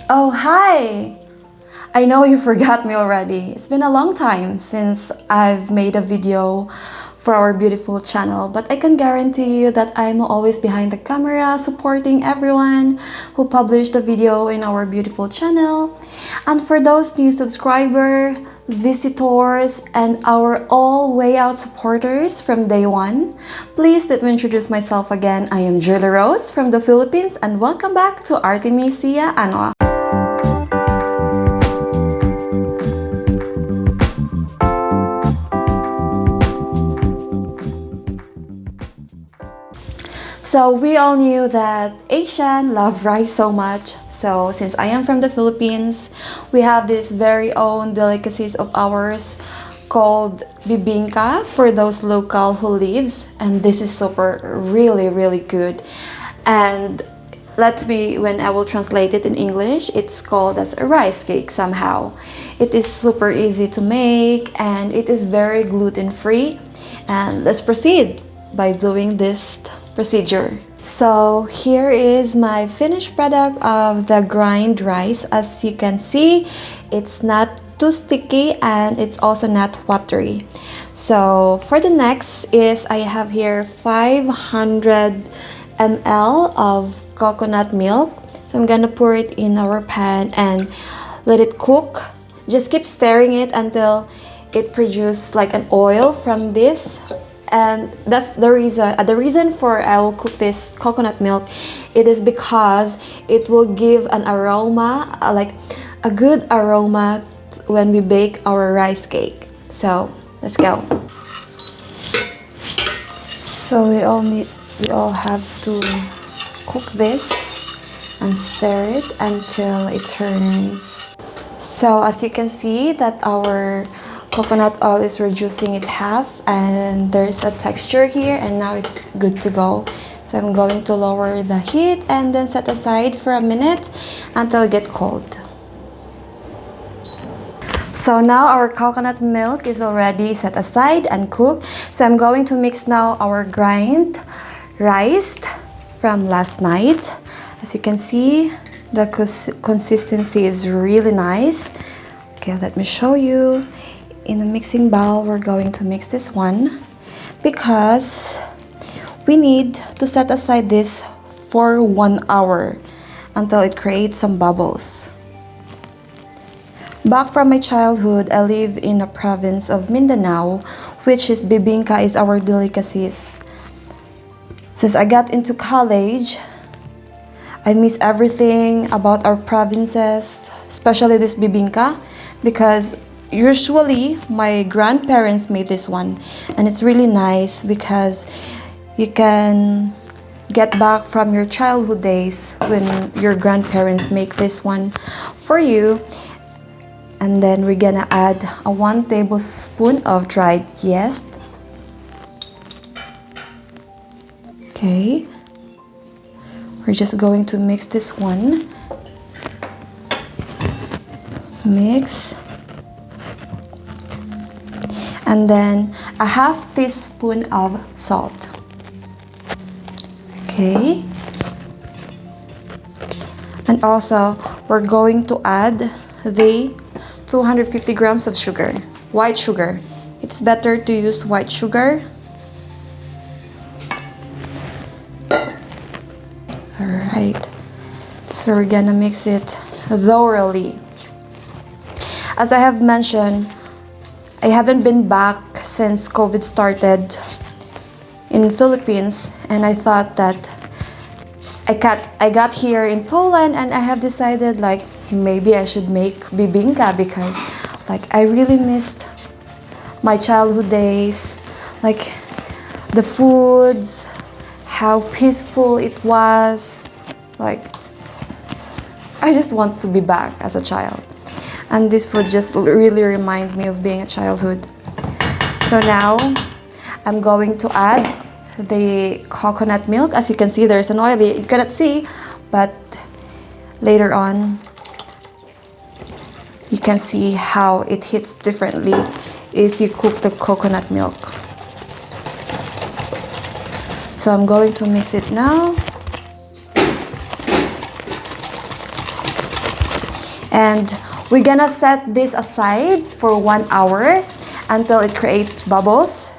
Oh, hi! I know you forgot me already. It's been a long time since I've made a video for our beautiful channel, but I can guarantee you that I'm always behind the camera supporting everyone who published the video in our beautiful channel. And for those new subscribers, visitors, and our all way out supporters from day one, please let me introduce myself again. I am Julie Rose from the Philippines, and welcome back to Artemisia Anoa. So we all knew that Asian love rice so much. So since I am from the Philippines, we have this very own delicacies of ours called Bibingka for those local who lives, and this is really good. And when I will translate it in English, it's called as a rice cake somehow. It is super easy to make and it is very gluten free. And let's proceed by doing this procedure. So here is my finished product of the grind rice. As you can see, it's not too sticky and it's also not watery. So for the next is I have here 500 ml of coconut milk. So I'm gonna pour it in our pan and let it cook. Just keep stirring it until it produces like an oil from this. And that's the reason for I will cook this coconut milk. It is because it will give an aroma, like a good aroma when we bake our rice cake. So let's go. So we all have to cook this and stir it until it turns. So as you can see that our coconut oil is reducing it half and there's a texture here, and now it's good to go. So I'm going to lower the heat and then set aside for a minute until it gets cold. So now our coconut milk is already set aside and cooked. So I'm going to mix now our grind rice from last night. As you can see, the consistency is really nice. Okay, let me show you. In a mixing bowl, we're going to mix this one because we need to set aside this for 1 hour until it creates some bubbles. Back from my childhood, I live in a province of Mindanao, which is Bibingka is our delicacies. Since I got into college, I miss everything about our provinces, especially this Bibingka, because usually my grandparents made this one, and it's really nice because you can get back from your childhood days when your grandparents make this one for you. And then we're gonna add a 1 tablespoon of dried yeast. Okay, we're just going to mix this one. Mix. And then a half teaspoon of salt. Okay. And also, we're going to add the 250 grams of sugar, white sugar. It's better to use white sugar. Alright. So we're gonna mix it thoroughly. As I have mentioned, I haven't been back since COVID started in Philippines, and I thought that I got here in Poland and I have decided like maybe I should make bibingka because like I really missed my childhood days, like the foods, how peaceful it was. Like I just want to be back as a child. And this food just really reminds me of being a childhood. So now, I'm going to add the coconut milk. As you can see, there's an oil. You cannot see, but later on, you can see how it hits differently if you cook the coconut milk. So I'm going to mix it now. And we're gonna set this aside for 1 hour until it creates bubbles.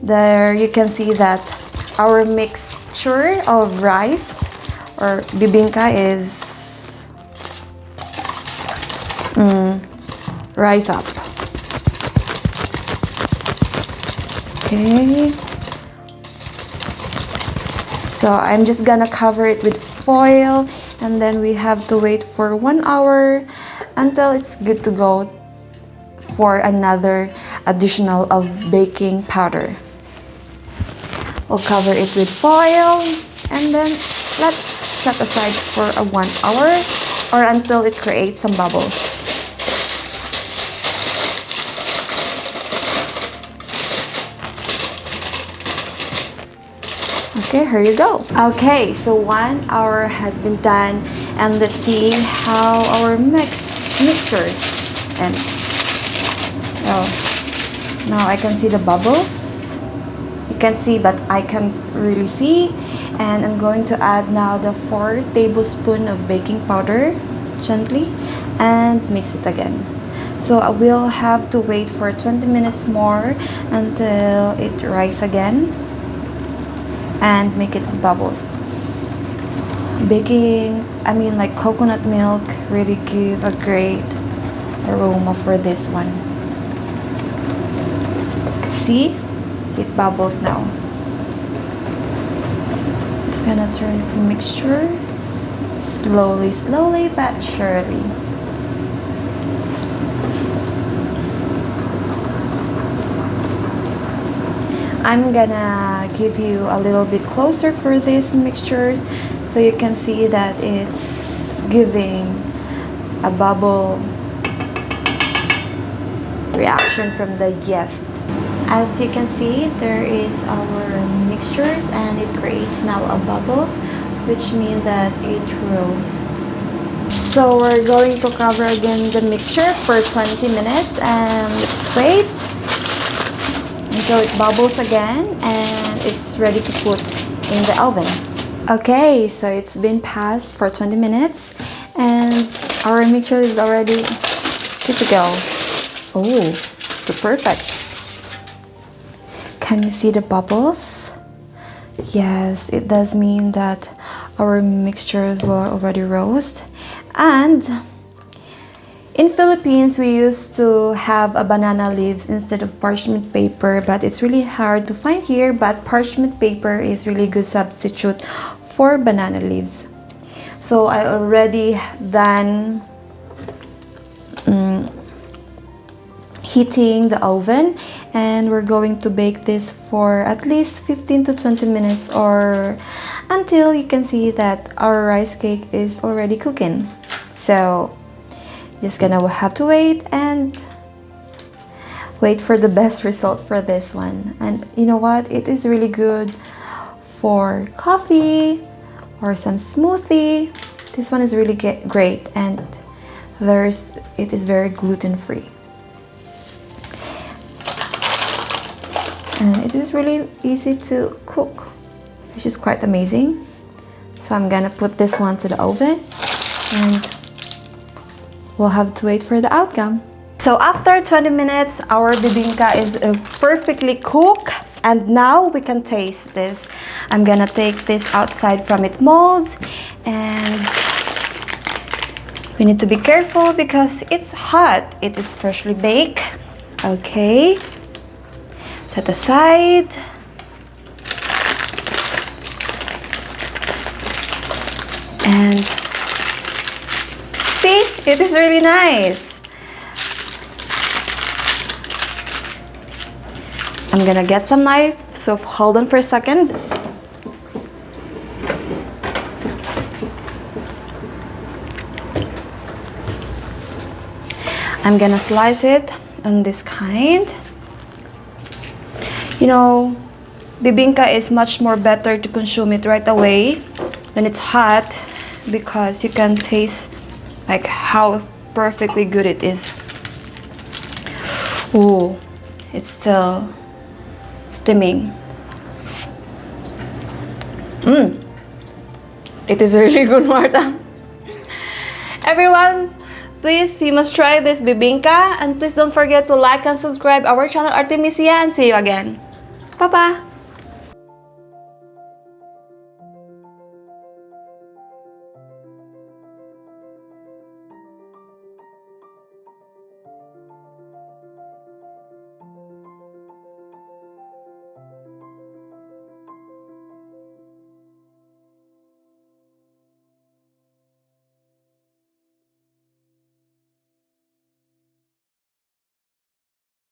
There you can see that our mixture of rice or bibingka is rise up. Okay. So I'm just gonna cover it with foil, and then we have to wait for 1 hour until it's good to go for another additional of baking powder. We'll cover it with foil and then let's set aside for 1 hour or until it creates some bubbles. Okay, here you go. Okay, so 1 hour has been done, and let's see how our mixtures and now I can see the bubbles. You can see, but I can't really see. And I'm going to add now the 4 tablespoons of baking powder gently and mix it again. So I will have to wait for 20 minutes more until it rises again and make it as bubbles. Like coconut milk really give a great aroma for this one. See, it bubbles now. Just gonna turn this mixture slowly but surely. I'm gonna give you a little bit closer for these mixtures so you can see that it's giving a bubble reaction from the yeast. As you can see, there is our mixtures and it creates now a bubbles, which means that it roasts. So we're going to cover again the mixture for 20 minutes and let's wait until it bubbles again and it's ready to put in the oven. Okay, so it's been passed for 20 minutes and our mixture is already good to go. Oh, it's too perfect. Can you see the bubbles? Yes, it does mean that our mixtures were already roast. And in Philippines, we used to have a banana leaves instead of parchment paper, but it's really hard to find here, but parchment paper is really good substitute for banana leaves. So I already done heating the oven, and we're going to bake this for at least 15 to 20 minutes or until you can see that our rice cake is already cooking. So just gonna have to wait and wait for the best result for this one. And you know what, it is really good for coffee or some smoothie. This one is really great, and it is very gluten free. And it is really easy to cook, which is quite amazing. So I'm gonna put this one to the oven and we'll have to wait for the outcome. So after 20 minutes, our bibingka is perfectly cooked, and now we can taste this. I'm gonna take this outside from its mold, and we need to be careful because it's hot. It is freshly baked. Okay. Set aside. And see, it is really nice. I'm gonna get some knife, so hold on for a second. I'm gonna slice it on this kind. You know, bibingka is much more better to consume it right away when it's hot because you can taste like how perfectly good it is. Ooh, it's still steaming. It is really good, Marta. Everyone, please, you must try this bibingka. And please don't forget to like and subscribe our channel Artemisia, and see you again. Bye-bye!